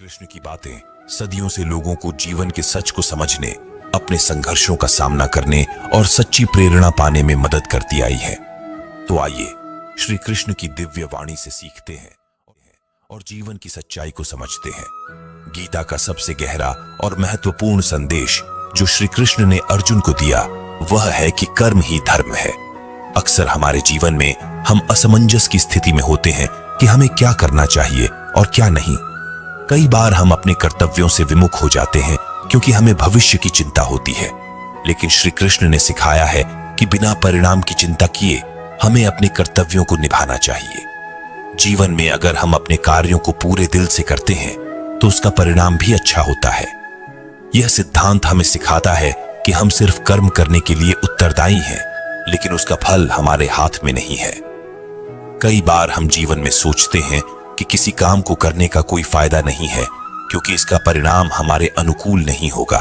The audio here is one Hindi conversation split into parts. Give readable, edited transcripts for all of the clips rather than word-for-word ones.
कृष्ण की बातें सदियों से लोगों को जीवन के सच को समझने, अपने संघर्षों का सामना करने और सच्ची प्रेरणा पाने में मदद करती आई है। तो आइए श्री कृष्ण की दिव्य वाणी से सीखते हैं और जीवन की सच्चाई को समझते हैं। गीता का सबसे गहरा और महत्वपूर्ण संदेश जो श्री कृष्ण ने अर्जुन को दिया वह है कि कर्म ही धर्म है। अक्सर हमारे जीवन में हम असमंजस की स्थिति में होते हैं कि हमें क्या करना चाहिए और क्या नहीं। कई बार हम अपने कर्तव्यों से विमुख हो जाते हैं क्योंकि हमें भविष्य की चिंता होती है, लेकिन श्री कृष्ण ने सिखाया है कि बिना परिणाम की चिंता किए हमें अपने कर्तव्यों को निभाना चाहिए। जीवन में अगर हम अपने कार्यों को पूरे दिल से करते हैं तो उसका परिणाम भी अच्छा होता है। यह सिद्धांत हमें सिखाता है कि हम सिर्फ कर्म करने के लिए उत्तरदायी हैं, लेकिन उसका फल हमारे हाथ में नहीं है। कई बार हम जीवन में सोचते हैं कि किसी काम को करने का कोई फायदा नहीं है क्योंकि इसका परिणाम हमारे अनुकूल नहीं होगा,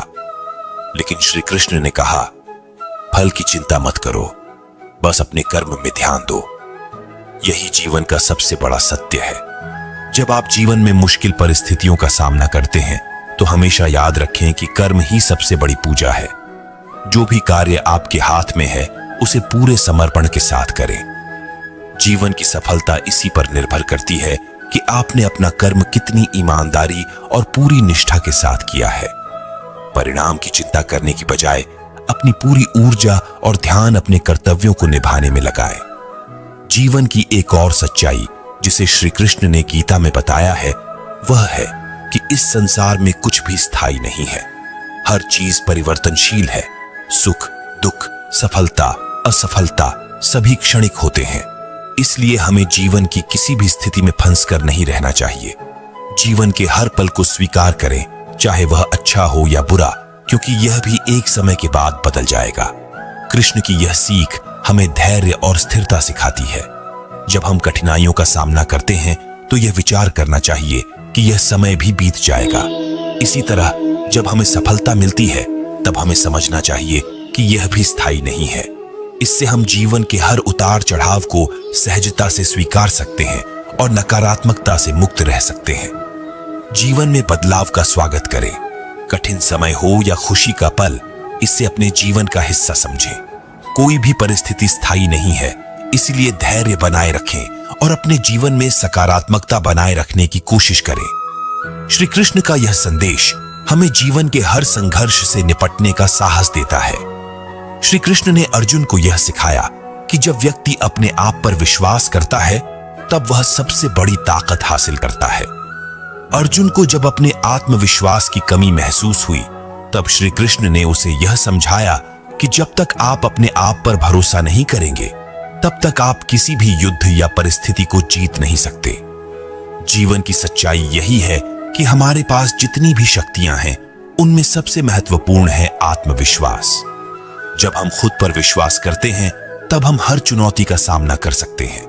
लेकिन श्री कृष्ण ने कहा, फल की चिंता मत करो, बस अपने कर्म में ध्यान दो। यही जीवन का सबसे बड़ा सत्य है। जब आप जीवन में मुश्किल परिस्थितियों का सामना करते हैं तो हमेशा याद रखें कि कर्म ही सबसे बड़ी पूजा है। जो भी कार्य आपके हाथ में है उसे पूरे समर्पण के साथ करें। जीवन की सफलता इसी पर निर्भर करती है कि आपने अपना कर्म कितनी ईमानदारी और पूरी निष्ठा के साथ किया है। परिणाम की चिंता करने की बजाय अपनी पूरी ऊर्जा और ध्यान अपने कर्तव्यों को निभाने में लगाएं। जीवन की एक और सच्चाई जिसे श्री कृष्ण ने गीता में बताया है वह है कि इस संसार में कुछ भी स्थायी नहीं है। हर चीज परिवर्तनशील है। सुख, दुख, सफलता, असफलता सभी क्षणिक होते हैं। इसलिए हमें जीवन की किसी भी स्थिति में फंसकर नहीं रहना चाहिए। जीवन के हर पल को स्वीकार करें, चाहे वह अच्छा हो या बुरा, क्योंकि यह भी एक समय के बाद बदल जाएगा। कृष्ण की यह सीख हमें धैर्य और स्थिरता सिखाती है। जब हम कठिनाइयों का सामना करते हैं तो यह विचार करना चाहिए कि यह समय भी बीत जाएगा। इसी तरह जब हमें सफलता मिलती है तब हमें समझना चाहिए कि यह भी स्थायी नहीं है। इससे हम जीवन के हर उतार चढ़ाव को सहजता से स्वीकार सकते हैं और नकारात्मकता से मुक्त रह सकते हैं। जीवन में बदलाव का स्वागत करें। कठिन समय हो या खुशी का पल, इसे अपने जीवन का हिस्सा समझें। कोई भी परिस्थिति स्थायी नहीं है, इसलिए धैर्य बनाए रखें और अपने जीवन में सकारात्मकता बनाए रखने की कोशिश करें। श्री कृष्ण का यह संदेश हमें जीवन के हर संघर्ष से निपटने का साहस देता है। श्री कृष्ण ने अर्जुन को यह सिखाया कि जब व्यक्ति अपने आप पर विश्वास करता है तब वह सबसे बड़ी ताकत हासिल करता है। अर्जुन को जब अपने आत्मविश्वास की कमी महसूस हुई तब श्री कृष्ण ने उसे यह समझाया कि जब तक आप अपने आप पर भरोसा नहीं करेंगे तब तक आप किसी भी युद्ध या परिस्थिति को जीत नहीं सकते। जीवन की सच्चाई यही है कि हमारे पास जितनी भी शक्तियां हैं उनमें सबसे महत्वपूर्ण है आत्मविश्वास। जब हम खुद पर विश्वास करते हैं तब हम हर चुनौती का सामना कर सकते हैं।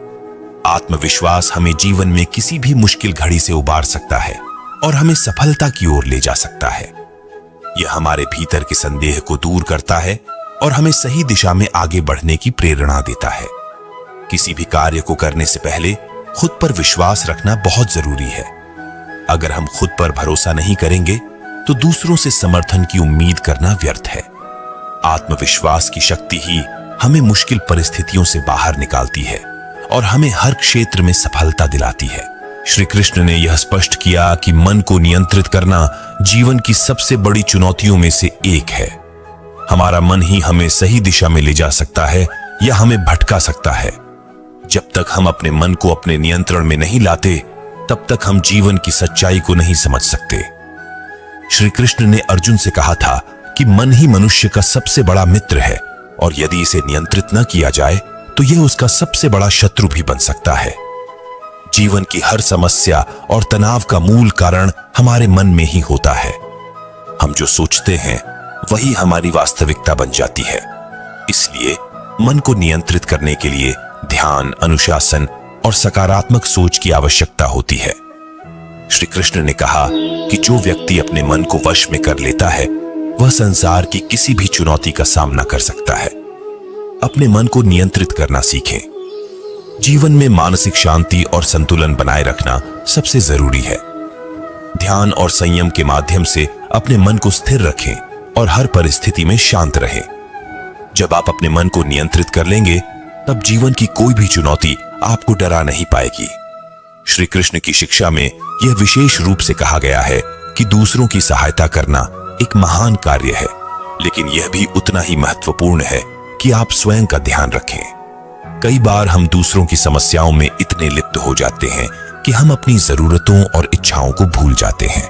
आत्मविश्वास हमें जीवन में किसी भी मुश्किल घड़ी से उबार सकता है और हमें सफलता की ओर ले जा सकता है। यह हमारे भीतर के संदेह को दूर करता है और हमें सही दिशा में आगे बढ़ने की प्रेरणा देता है। किसी भी कार्य को करने से पहले खुद पर विश्वास रखना बहुत जरूरी है। अगर हम खुद पर भरोसा नहीं करेंगे तो दूसरों से समर्थन की उम्मीद करना व्यर्थ है। आत्मविश्वास की शक्ति ही हमें मुश्किल परिस्थितियों से बाहर निकालती है और हमें हर क्षेत्र में सफलता दिलाती है। श्री कृष्ण ने यह स्पष्ट किया कि मन को नियंत्रित करना जीवन की सबसे बड़ी चुनौतियों में से एक है। हमारा मन ही हमें सही दिशा में ले जा सकता है या हमें भटका सकता है। जब तक हम अपने मन को अपने नियंत्रण में नहीं लाते तब तक हम जीवन की सच्चाई को नहीं समझ सकते। श्री कृष्ण ने अर्जुन से कहा था कि मन ही मनुष्य का सबसे बड़ा मित्र है और यदि इसे नियंत्रित न किया जाए तो यह उसका सबसे बड़ा शत्रु भी बन सकता है। जीवन की हर समस्या और तनाव का मूल कारण हमारे मन में ही होता है। हम जो सोचते हैं वही हमारी वास्तविकता बन जाती है। इसलिए मन को नियंत्रित करने के लिए ध्यान, अनुशासन और सकारात्मक सोच की आवश्यकता होती है। श्री कृष्ण ने कहा कि जो व्यक्ति अपने मन को वश में कर लेता है वह संसार की किसी भी चुनौती का सामना कर सकता है। अपने मन को नियंत्रित करना सीखें। जीवन में मानसिक शांति और संतुलन बनाए रखना सबसे जरूरी है। ध्यान और संयम के माध्यम से अपने मन को स्थिर रखें और हर परिस्थिति में शांत रहें। जब आप अपने मन को नियंत्रित कर लेंगे, तब जीवन की कोई भी चुनौती आपको डरा नहीं पाएगी। श्री कृष्ण की शिक्षा में यह विशेष रूप से कहा गया है कि दूसरों की सहायता करना एक महान कार्य है, लेकिन यह भी उतना ही महत्वपूर्ण है कि आप स्वयं का ध्यान रखें। कई बार हम दूसरों की समस्याओं में इतने लिप्त हो जाते हैं कि हम अपनी जरूरतों और इच्छाओं को भूल जाते हैं।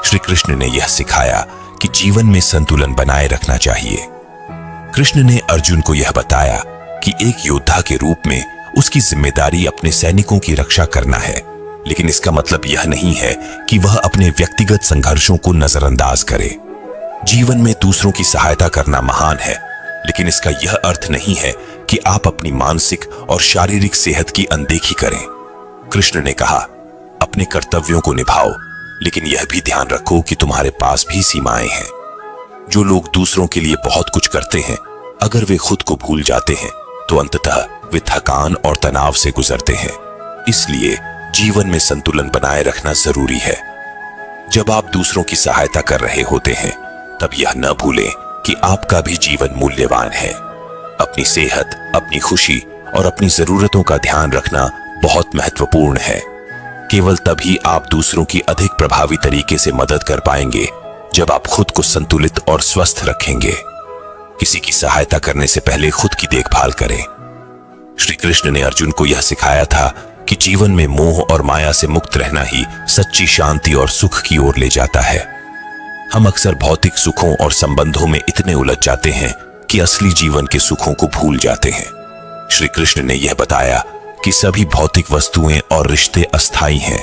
श्री कृष्ण ने यह सिखाया कि जीवन में संतुलन बनाए रखना चाहिए। कृष्ण ने अर्जुन को यह बताया कि एक योद्धा के रूप में उसकी जिम्मेदारी अपने सैनिकों की रक्षा करना है, लेकिन इसका मतलब यह नहीं है कि वह अपने व्यक्तिगत संघर्षों को नजरअंदाज करे। जीवन में दूसरों की सहायता करना महान है, लेकिन इसका यह अर्थ नहीं है कि आप अपनी मानसिक और शारीरिक सेहत की अनदेखी करें। कृष्ण ने कहा, अपने कर्तव्यों को निभाओ, लेकिन यह भी ध्यान रखो कि तुम्हारे पास भी सीमाएं हैं। जो लोग दूसरों के लिए बहुत कुछ करते हैं, अगर वे खुद को भूल जाते हैं तो अंततः वे थकान और तनाव से गुजरते हैं। इसलिए जीवन में संतुलन बनाए रखना जरूरी है। जब आप दूसरों की सहायता कर रहे होते हैं, तब यह न भूलें कि आपका भी जीवन मूल्यवान है। अपनी सेहत, अपनी खुशी और अपनी जरूरतों का ध्यान रखना बहुत महत्वपूर्ण है। केवल तभी आप दूसरों की अधिक प्रभावी तरीके से मदद कर पाएंगे जब आप खुद को संतुलित और स्वस्थ रखेंगे। किसी की सहायता करने से पहले खुद की देखभाल करें। श्री कृष्ण ने अर्जुन को यह सिखाया था कि जीवन में मोह और माया से मुक्त रहना ही सच्ची शांति और सुख की ओर ले जाता है। हम अक्सर भौतिक सुखों और संबंधों में इतने उलझ जाते हैं कि असली जीवन के सुखों को भूल जाते हैं। श्री कृष्ण ने यह बताया कि सभी भौतिक वस्तुएं और रिश्ते अस्थायी हैं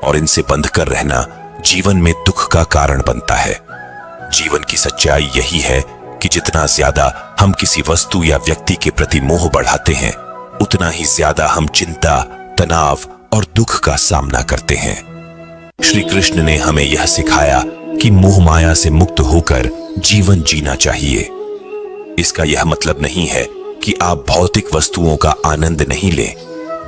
और इनसे बंध कर रहना जीवन में दुख का कारण बनता है। जीवन की सच्चाई यही है कि जितना ज्यादा हम किसी वस्तु या व्यक्ति के प्रति मोह बढ़ाते हैं, उतना ही ज्यादा हम चिंता, तनाव और दुख का सामना करते हैं। श्री कृष्ण ने हमें यह सिखाया कि मोह माया से मुक्त होकर जीवन जीना चाहिए। इसका यह मतलब नहीं है कि आप भौतिक वस्तुओं का आनंद नहीं लें,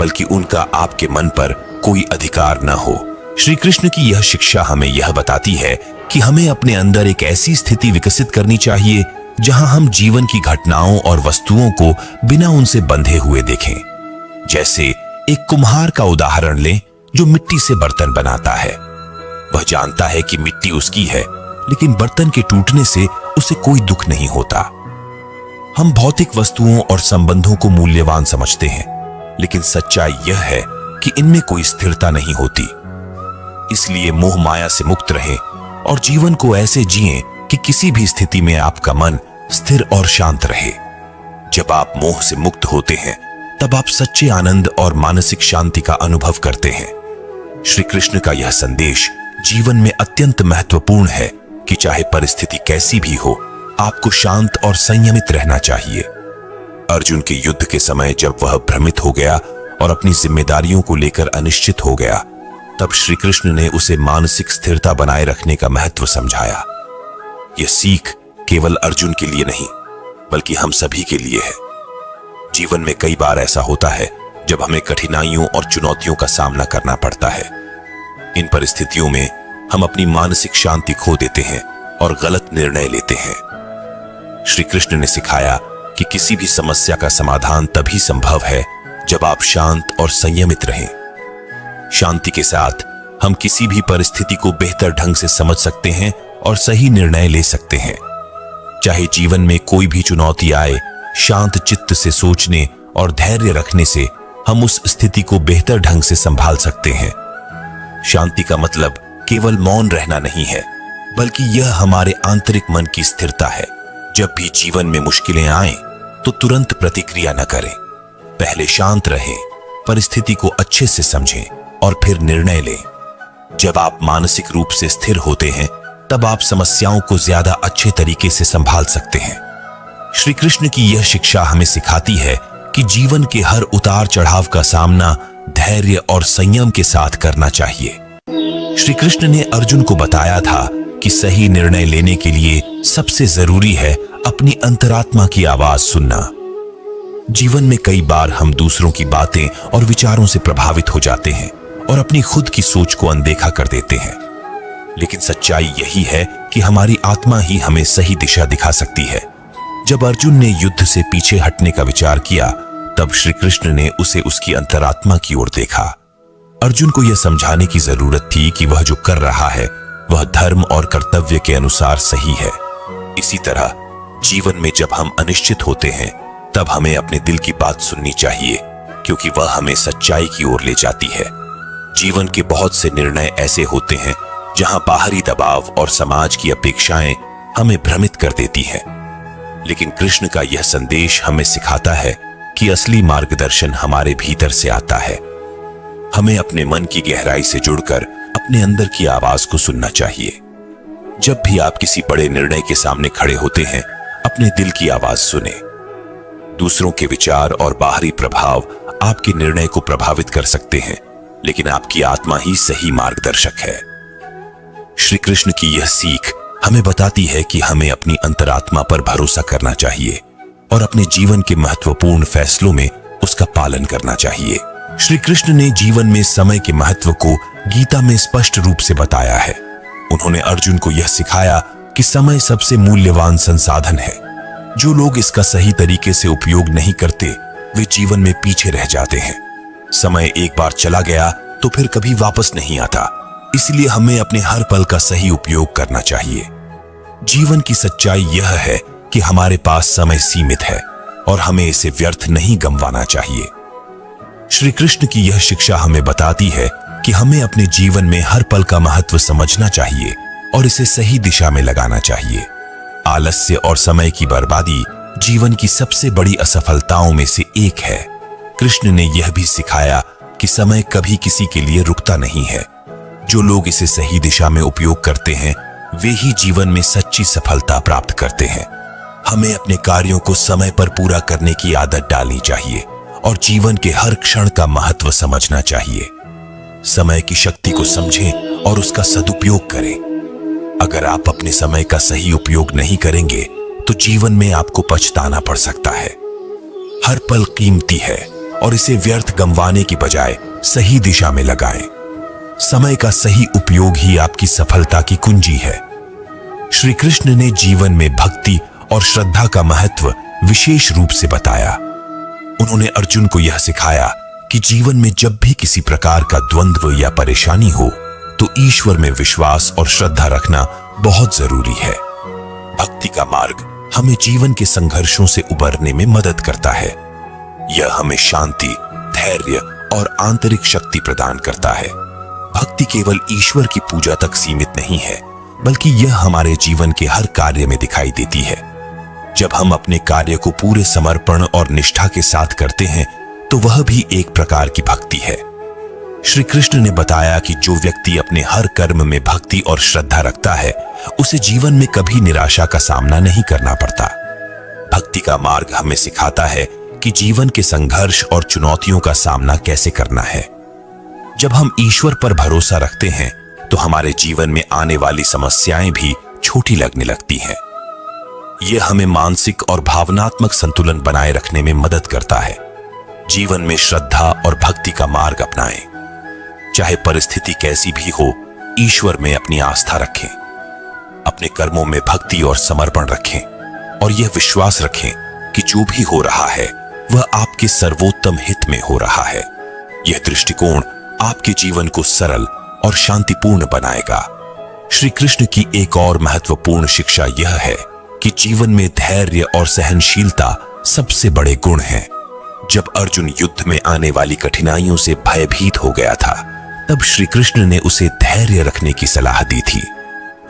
बल्कि उनका आपके मन पर कोई अधिकार न हो। श्री कृष्ण की यह शिक्षा हमें यह बताती है कि हमें अपने अंदर एक ऐसी स्थिति विकसित करनी चाहिए जहां हम जीवन की घटनाओं और वस्तुओं को बिना उनसे बंधे हुए देखें। जैसे एक कुम्हार का उदाहरण लें जो मिट्टी से बर्तन बनाता है। वह जानता है कि मिट्टी उसकी है, लेकिन बर्तन के टूटने से उसे कोई दुख नहीं होता। हम भौतिक वस्तुओं और संबंधों को मूल्यवान समझते हैं, लेकिन सच्चाई यह है कि इनमें कोई स्थिरता नहीं होती। इसलिए मोह माया से मुक्त रहें और जीवन को ऐसे जिएं कि किसी भी स्थिति में आपका मन स्थिर और शांत रहे। जब आप मोह से मुक्त होते हैं, तब आप सच्चे आनंद और मानसिक शांति का अनुभव करते हैं। श्री कृष्ण का यह संदेश जीवन में अत्यंत महत्वपूर्ण है कि चाहे परिस्थिति कैसी भी हो, आपको शांत और संयमित रहना चाहिए। अर्जुन के युद्ध के समय जब वह भ्रमित हो गया और अपनी जिम्मेदारियों को लेकर अनिश्चित हो गया, तब श्री कृष्ण ने उसे मानसिक स्थिरता बनाए रखने का महत्व समझाया। यह सीख केवल अर्जुन के लिए नहीं, बल्कि हम सभी के लिए है। जीवन में कई बार ऐसा होता है जब हमें कठिनाइयों और चुनौतियों का सामना करना पड़ता है। इन परिस्थितियों में हम अपनी मानसिक शांति खो देते हैं और गलत निर्णय लेते हैं। श्री कृष्ण ने सिखाया कि किसी भी समस्या का समाधान तभी संभव है जब आप शांत और संयमित रहें। शांति के साथ हम किसी भी परिस्थिति को बेहतर ढंग से समझ सकते हैं और सही निर्णय ले सकते हैं। चाहे जीवन में कोई भी चुनौती आए, शांत चित्त से सोचने और धैर्य रखने से हम उस स्थिति को बेहतर ढंग से संभाल सकते हैं। शांति का मतलब केवल मौन रहना नहीं है, बल्कि यह हमारे आंतरिक मन की स्थिरता है। जब भी जीवन में मुश्किलें आएं, तो तुरंत प्रतिक्रिया न करें। पहले शांत रहें, परिस्थिति को अच्छे से समझें और फिर निर्णय लें। जब आप मानसिक रूप से स्थिर होते हैं, तब आप समस्याओं को ज्यादा अच्छे तरीके से संभाल सकते हैं। श्री कृष्ण की यह शिक्षा हमें सिखाती है कि जीवन के हर उतार चढ़ाव का सामना धैर्य और संयम के साथ करना चाहिए। श्री कृष्ण ने अर्जुन को बताया था कि सही निर्णय लेने के लिए सबसे जरूरी है अपनी अंतरात्मा की आवाज सुनना। जीवन में कई बार हम दूसरों की बातें और विचारों से प्रभावित हो जाते हैं और अपनी खुद की सोच को अनदेखा कर देते हैं। लेकिन सच्चाई यही है कि हमारी आत्मा ही हमें सही दिशा दिखा सकती है। जब अर्जुन ने युद्ध से पीछे हटने का विचार किया, तब श्री कृष्ण ने उसे उसकी अंतरात्मा की ओर देखा। अर्जुन को यह समझाने की जरूरत थी कि वह जो कर रहा है वह धर्म और कर्तव्य के अनुसार सही है। इसी तरह जीवन में जब हम अनिश्चित होते हैं, तब हमें अपने दिल की बात सुननी चाहिए, क्योंकि वह हमें सच्चाई की ओर ले जाती है। जीवन के बहुत से निर्णय ऐसे होते हैं जहां बाहरी दबाव और समाज की अपेक्षाएं हमें भ्रमित कर देती हैं, लेकिन कृष्ण का यह संदेश हमें सिखाता है कि असली मार्गदर्शन हमारे भीतर से आता है। हमें अपने मन की गहराई से जुड़कर अपने अंदर की आवाज को सुनना चाहिए। जब भी आप किसी बड़े निर्णय के सामने खड़े होते हैं, अपने दिल की आवाज सुने। दूसरों के विचार और बाहरी प्रभाव आपके निर्णय को प्रभावित कर सकते हैं, लेकिन आपकी आत्मा ही सही मार्गदर्शक है। श्री कृष्ण की यह सीख हमें बताती है कि हमें अपनी अंतरात्मा पर भरोसा करना चाहिए और अपने जीवन के महत्वपूर्ण फैसलों में उसका पालन करना चाहिए। श्री कृष्ण ने जीवन में समय के महत्व को गीता में स्पष्ट रूप से बताया है। उन्होंने अर्जुन को यह सिखाया कि समय सबसे मूल्यवान संसाधन है। जो लोग इसका सही तरीके से उपयोग नहीं करते, वे जीवन में पीछे रह जाते हैं। समय एक बार चला गया तो फिर कभी वापस नहीं आता, इसलिए हमें अपने हर पल का सही उपयोग करना चाहिए। जीवन की सच्चाई यह है कि हमारे पास समय सीमित है और हमें इसे व्यर्थ नहीं गंवाना चाहिए। श्री कृष्ण की यह शिक्षा हमें बताती है कि हमें अपने जीवन में हर पल का महत्व समझना चाहिए और इसे सही दिशा में लगाना चाहिए। आलस्य और समय की बर्बादी जीवन की सबसे बड़ी असफलताओं में से एक है। कृष्ण ने यह भी सिखाया कि समय कभी किसी के लिए रुकता नहीं है। जो लोग इसे सही दिशा में उपयोग करते हैं, वे ही जीवन में सच्ची सफलता प्राप्त करते हैं। हमें अपने कार्यों को समय पर पूरा करने की आदत डालनी चाहिए और जीवन के हर क्षण का महत्व समझना चाहिए। समय की शक्ति को समझें और उसका सदुपयोग करें। अगर आप अपने समय का सही उपयोग नहीं करेंगे, तो जीवन में आपको पछताना पड़ सकता है। हर पल कीमती है और इसे व्यर्थ गंवाने की बजाय सही दिशा में लगाएं। समय का सही उपयोग ही आपकी सफलता की कुंजी है। श्री कृष्ण ने जीवन में भक्ति और श्रद्धा का महत्व विशेष रूप से बताया। उन्होंने अर्जुन को यह सिखाया कि जीवन में जब भी किसी प्रकार का द्वंद्व या परेशानी हो, तो ईश्वर में विश्वास और श्रद्धा रखना बहुत जरूरी है। भक्ति का मार्ग हमें जीवन के संघर्षों से उबरने में मदद करता है। यह हमें शांति, धैर्य और आंतरिक शक्ति प्रदान करता है। भक्ति केवल ईश्वर की पूजा तक सीमित नहीं है, बल्कि यह हमारे जीवन के हर कार्य में दिखाई देती है। जब हम अपने कार्य को पूरे समर्पण और निष्ठा के साथ करते हैं, तो वह भी एक प्रकार की भक्ति है। श्री कृष्ण ने बताया कि जो व्यक्ति अपने हर कर्म में भक्ति और श्रद्धा रखता है, उसे जीवन में कभी निराशा का सामना नहीं करना पड़ता। भक्ति का मार्ग हमें सिखाता है कि जीवन के संघर्ष और चुनौतियों का सामना कैसे करना है। जब हम ईश्वर पर भरोसा रखते हैं, तो हमारे जीवन में आने वाली समस्याएं भी छोटी लगने लगती हैं। यह हमें मानसिक और भावनात्मक संतुलन बनाए रखने में मदद करता है। जीवन में श्रद्धा और भक्ति का मार्ग अपनाएं। चाहे परिस्थिति कैसी भी हो, ईश्वर में अपनी आस्था रखें। अपने कर्मों में भक्ति और समर्पण रखें और यह विश्वास रखें कि जो भी हो रहा है वह आपके सर्वोत्तम हित में हो रहा है। यह दृष्टिकोण आपके जीवन को सरल और शांतिपूर्ण बनाएगा। श्री कृष्ण की एक और महत्वपूर्ण शिक्षा यह है कि जीवन में धैर्य और सहनशीलता सबसे बड़े गुण हैं। जब अर्जुन युद्ध में आने वाली कठिनाइयों से भयभीत हो गया था, तब श्री कृष्ण ने उसे धैर्य रखने की सलाह दी थी।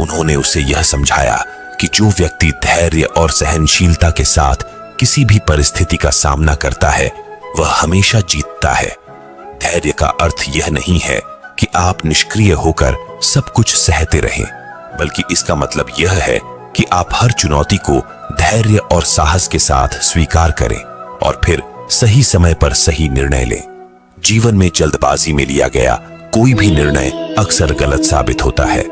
उन्होंने उसे यह समझाया कि जो व्यक्ति धैर्य और सहनशीलता के साथ किसी भी परिस्थिति का सामना करता है, वह हमेशा जीतता है। धैर्य का अर्थ यह नहीं है कि आप निष्क्रिय होकर सब कुछ सहते रहें, बल्कि इसका मतलब यह है कि आप हर चुनौती को धैर्य और साहस के साथ स्वीकार करें और फिर सही समय पर सही निर्णय लें। जीवन में जल्दबाजी में लिया गया कोई भी निर्णय अक्सर गलत साबित होता है।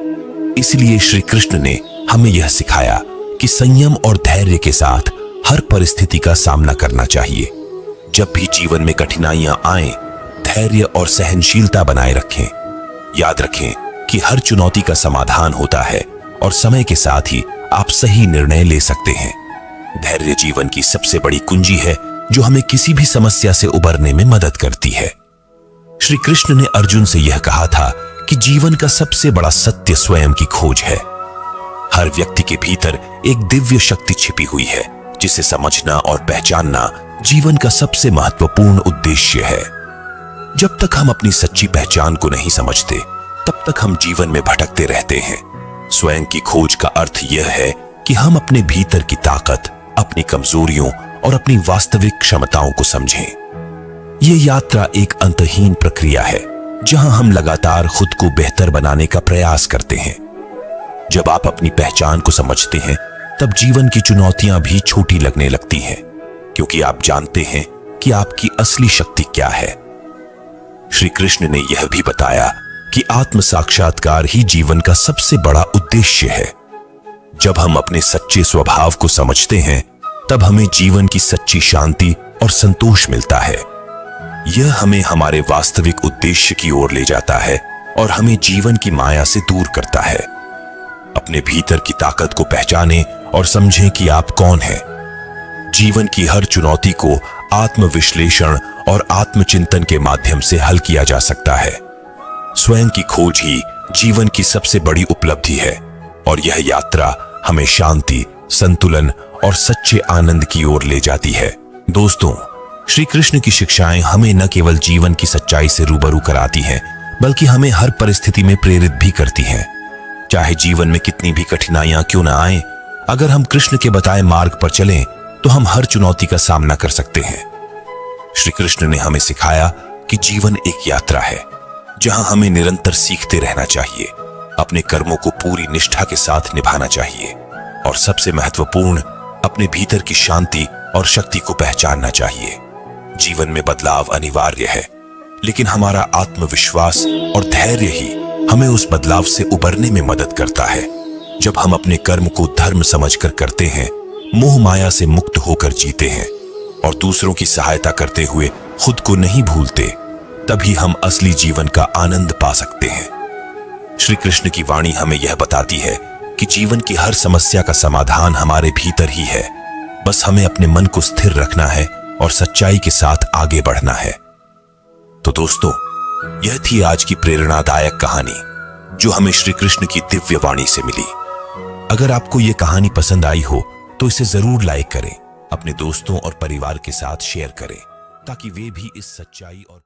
इसलिए श्री कृष्ण ने हमें यह सिखाया कि संयम और धैर्य के साथ हर परिस्थिति का सामना करना चाहिए। जब भी जीवन में कठिनाइयां आएं, धैर्य और सहनशीलता बनाए रखें। याद रखें कि हर चुनौती का समाधान होता है और समय के साथ ही आप सही निर्णय ले सकते हैं। धैर्य जीवन की सबसे बड़ी कुंजी है जो हमें किसी भी समस्या से उबरने में मदद करती है। श्री कृष्ण ने अर्जुन से यह कहा था कि जीवन का सबसे बड़ा सत्य स्वयं की खोज है। हर व्यक्ति के भीतर एक दिव्य शक्ति छिपी हुई है जिसे समझना और पहचानना जीवन का सबसे महत्वपूर्ण उद्देश्य है। जब तक हम अपनी सच्ची पहचान को नहीं समझते तब तक हम जीवन में भटकते रहते हैं। स्वयं की खोज का अर्थ यह है कि हम अपने भीतर की ताकत, अपनी कमजोरियों और अपनी वास्तविक क्षमताओं को समझें। यह यात्रा एक अंतहीन प्रक्रिया है जहां हम लगातार खुद को बेहतर बनाने का प्रयास करते हैं। जब आप अपनी पहचान को समझते हैं तब जीवन की चुनौतियां भी छोटी लगने लगती हैं, क्योंकि आप जानते हैं कि आपकी असली शक्ति क्या है। श्री कृष्ण ने यह भी बताया कि आत्म साक्षात्कार ही जीवन का सबसे बड़ा उद्देश्य है। जब हम अपने सच्चे स्वभाव को समझते हैं तब हमें जीवन की सच्ची शांति और संतोष मिलता है। यह हमें हमारे वास्तविक उद्देश्य की ओर ले जाता है और हमें जीवन की माया से दूर करता है। अपने भीतर की ताकत को पहचानें और समझें कि आप कौन हैं। जीवन की हर चुनौती को आत्मविश्लेषण और आत्मचिंतन के माध्यम से हल किया जा सकता है। स्वयं की खोज ही जीवन की सबसे बड़ी उपलब्धि है और यह यात्रा हमें शांति, संतुलन और सच्चे आनंद की ओर ले जाती है। दोस्तों, श्री कृष्ण की शिक्षाएं हमें न केवल जीवन की सच्चाई से रूबरू कराती हैं, बल्कि हमें हर परिस्थिति में प्रेरित भी करती हैं। चाहे जीवन में कितनी भी कठिनाइयां क्यों न आए, अगर हम कृष्ण के बताए मार्ग पर चलें तो हम हर चुनौती का सामना कर सकते हैं। श्री कृष्ण ने हमें सिखाया कि जीवन एक यात्रा है जहां हमें निरंतर सीखते रहना चाहिए, अपने कर्मों को पूरी निष्ठा के साथ निभाना चाहिए और सबसे महत्वपूर्ण, अपने भीतर की शांति और शक्ति को पहचानना चाहिए। जीवन में बदलाव अनिवार्य है, लेकिन हमारा आत्मविश्वास और धैर्य ही हमें उस बदलाव से उबरने में मदद करता है। जब हम अपने कर्म को धर्म समझकर करते हैं, मोह माया से मुक्त होकर जीते हैं और दूसरों की सहायता करते हुए खुद को नहीं भूलते, तभी हम असली जीवन का आनंद पा सकते हैं। श्री कृष्ण की वाणी हमें यह बताती है कि जीवन की हर समस्या का समाधान हमारे भीतर ही है। बस हमें अपने मन को स्थिर रखना है और सच्चाई के साथ आगे बढ़ना है। तो दोस्तों, यह थी आज की प्रेरणादायक कहानी जो हमें श्री कृष्ण की दिव्य वाणी से मिली। अगर आपको यह कहानी पसंद आई हो तो इसे जरूर लाइक करें, अपने दोस्तों और परिवार के साथ शेयर करें ताकि वे भी इस सच्चाई और